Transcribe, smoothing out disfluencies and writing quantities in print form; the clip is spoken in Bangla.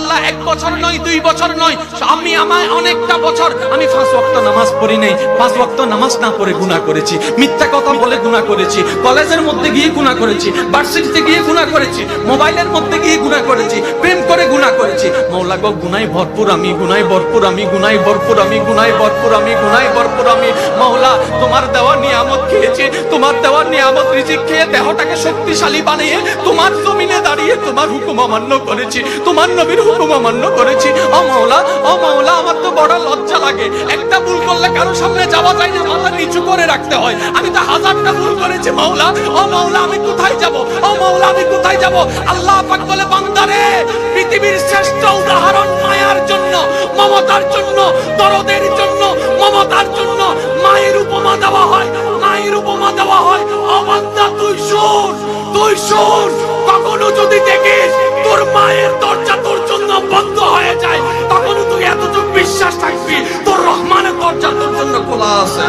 আল্লাহ 1 বছর নয় 2 বছর নয়, আমায় অনেকটা বছর আমি 5 ওয়াক্ত নামাজ পড়ি নাই, 5 ওয়াক্ত নামাজ না পড়ে গুনাহ করেছি, মিথ্যা কথা বলে গুনাহ করেছি, কলেজের মধ্যে গিয়ে গুনাহ করেছি, ভার্সিটিতে গিয়ে গুনাহ করেছি, মোবাইলের মধ্যে গিয়ে গুনাহ করেছি, প্রেম করে গুনাহ করেছি। মাওলা গো গুনাহে ভরপুর আমি, গুনাহে ভরপুর আমি, গুনাহে ভরপুর আমি, গুনাহে ভরপুর আমি, গুনাহে ভরপুর আমি। মাওলা তোমার দেওয়া নিয়ামত খেয়েছি, তোমার দেওয়া নিয়ামত রিজিক খেয়ে দেহটাকে শক্তিশালী বানিয়ে তোমার জমিনে দাঁড়িয়ে তোমার হুকুম অমান্য করেছি, তোমার নবীর হুকুম অমান্য করেছি। ও মাওলা, ও মাওলা, আমার তো বড় লজ্জা লাগে, একটা ভুল করলে কারো সামনে যাওয়া যায় না, মাথা নিচু করে রাখতে হয়। আমি তো হাজারটা ভুল করেছি মাওলা, ও মাওলা আমি কোথায় যাব, ও মাওলা আমি কোথায় যাব? আল্লাহ পাক বলে বান্দারে, পৃথিবীর শ্রেষ্ঠ উদাহরণ মায়ার জন্য, মমতার জন্য, দরদের জন্য, মমতার জন্য মায়ের উপমা দেওয়া হয়, মায়ের উপমা দেওয়া হয়। ও বান্দা তুই শোন, তুই শোন, কখনো যদি দেখিস তোর মায়ের দরজা তোর জন্য বন্ধ হয়ে যায়, তখন তুই এতটুকু বিশ্বাস থাকবি তোর রহমানের দরজা তোর জন্য খোলা আছে।